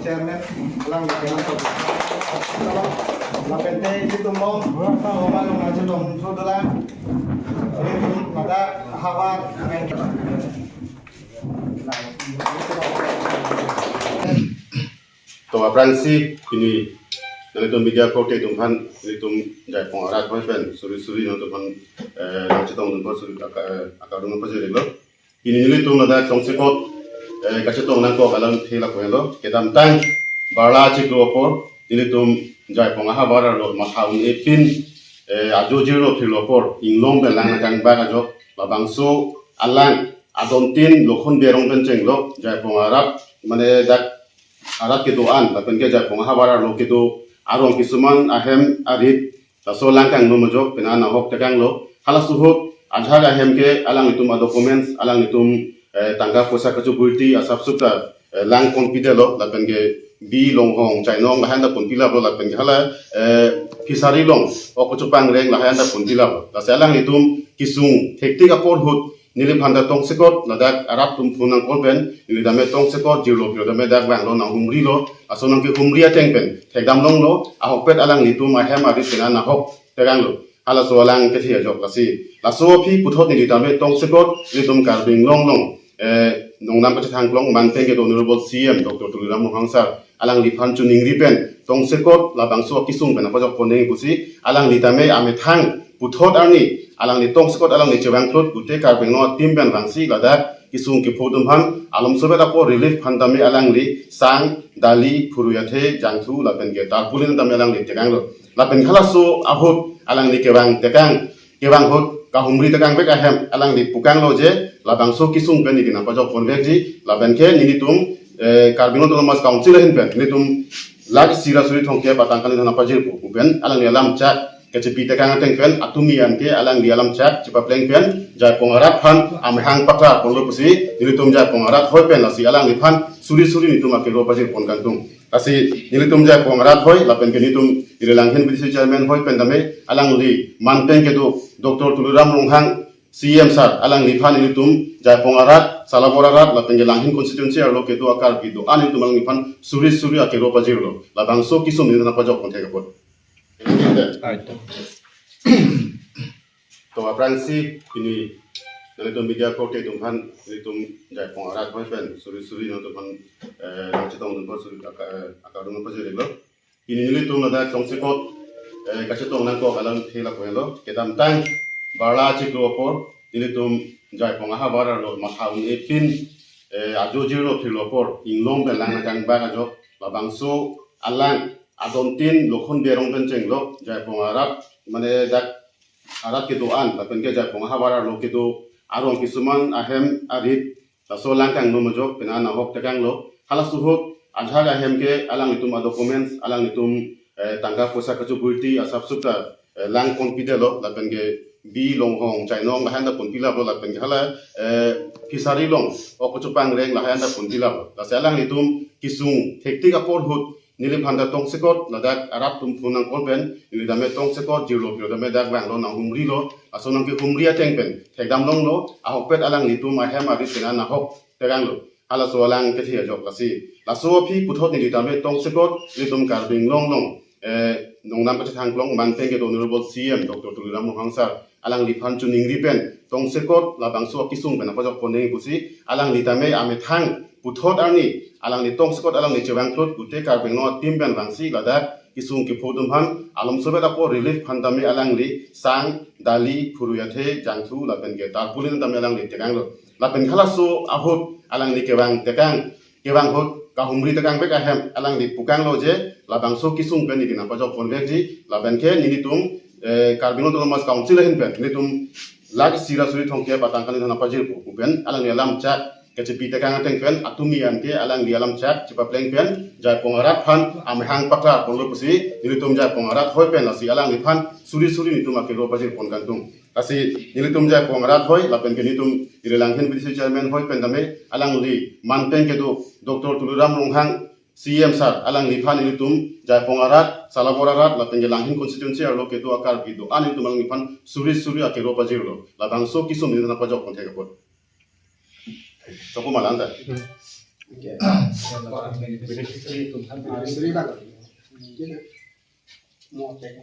chairman lang lapente itu mau malu maju dong saudara ini maka hawat to apransi kini nalitum media kote tumhan nalitum jai pongarat boyfriend suri no tumhan chitong dum suri akadung pajere lo kini nalitum nada tongsekot kachetong nang ko alam thela koelo kedam tang barla chiklo por nalitum jai pongaha barar lo mahaung epin ajojiro thilo por inglong belang kang ba jo babangso alang adontin lokhon berong penceng lo jai pongarat mane dak arat ke doan tapi ke jai pongaha barar lo ke do arong kisuman ahem arit taso langkang no mojo pena na hok tekang lo hala suhut ajhar ahem ke alang itum documents alang itum tangga posa kaju bulti asap suka lang kon pidelo lapen ke bi long hong chai nong lahan da pun pila lo lapen ke hala kisari long ok chupang reng lahan da pun pila lo la alang itum kisung hektik apor hut nili phanda tong sekot ladak arab tum phunang kolben nili dame tong sekot jilo pilo dame dak bang lo na humri lo asonang ke humri ateng pen thekdam long lo ahok pet alang nitum ahem ari tena na hok tegang lo hala so alang ke thia jok lasi laso phi puthot nili dame tong sekot litum karbing long long nongnam ka thang klong man teng ke honorable cm dr tuliram mohangsar alang liphan chuning ripen tong sekot labang so kisung pen apajok poneng kusi alang litame ame thang puthot arni alang ni tong sekot alang ni chewang klot gute karbeng no timben rangsi ladak kisung ki phodum han alam sobeta ko relief phandami alang li sang dali phuruyathe jangthu lapen ge tar pulin dam alang li tekang lo lapen khala so ahut alang ni kewang tekang kewang hot ka humri tekang bek ahem alang li pukang lo je labang so kisung ben ni na pajok konvek ji laben ke ni tum karbeng no mas council hin ben ni tum lag sira suri thongke batang kan na pajir pu ben alang ni alam cha kecepita kang teng pen atumi ante alang di alam chat cepat pleng pen jai pongarat phan amhang patra polo pusi nilitum jai pongarat hoi pen lasi alang di phan suri nitum akelo pajir pon kantung asi nilitum jai pongarat hoi lapen ke nitum irelang hen bisi chairman hoi pen dame alang li manteng ke do dr tuluram ronghang cm sar alang li phan nilitum jai pongarat salaborarat lapen ke langhin constituency alo ke do akar bido an nitum alang li phan suri akelo pajir lo labang so kisum ni na pajok pon thega pot to apransi kini nalitum media kote tumhan nalitum jai pongarat boyfriend suri no tumhan chitong dum suri akadung pajere lo kini nalitum nada tongsekot kachetong nang ko alam thela koelo kedam tang barla chiklo por nalitum jai pongaha barar lo mahaung epin ajojiro thilo por inglong belang kang ba jo babangso alang adontin lokhon berong penceng lo jai pongarat mane dak arat ke doan lapen ke jai pongaha barar lo ke do arong kisuman ahem arit taso langkang no mojo pena na hok tekang lo hala suhut ajhar ahem ke alang itum documents alang itum tangga posa kaju bulti asap suka lang kon pidelo lapen ke bi long hong chai nong lahan da pun pila lo lapen ke hala kisari long ok chupang reng lahan da pun pila lo la alang itum kisung hektik apor hut nili phanda tong sekot ladak arab tum phunang kolben nili dame tong sekot jilo pilo dame dak bang lo na humri lo asonang ke humri ateng pen thekdam long lo ahok pet alang nitum ahem ari tena na hok tegang lo hala so alang ke thia jok lasi laso phi puthot nili dame tong sekot litum karbing long nongnam ka thang klong man teng ke honorable cm dr tuliram mohangsar alang li phan chuning ripen tong sekot labang so kisung ben apajok poneng kusi alang litame ame thang puthot arni alang ni tong sekot alang ni chewang klot gute karbeng no timben rangsi ladak kisung ki phodum han alam sobeta ko relief phandami alang li sang dali phuruyathe jangthu lapen ge tar pulin dam alang li tekang lo lapen khala so ahut alang ni kewang hot ka humri tekang bek ahem alang li pukang lo je labang so kisung ben ni na pajok konvek ji lapen ke ni tum karbeng no mas council hin ben ni tum lag sira suri thongke batang kan na pajir pu ben alang ni alam chat kecepita kang teng pen atumi ante alang di alam chat cepat pleng pen jai pongarat phan amhang patra polo pusi nilitum jai pongarat hoi pen lasi alang ni phan suri nitum akelo pajir pon kantung kasi nilitum jai pongarat hoi lapen ke nitum irelang hen bisi chairman hoi pen dame alang li manteng ke do dr tuluram ronghang cm sar alang li phan nilitum jai pongarat salaborarat lapen ke langhin constituency alo ke do akar bido an nitum alang ni phan suri akelo pajir lo labang so kisum ni na pajok pon thega pot Cukup malang dah. Seri bagus. Mau cek.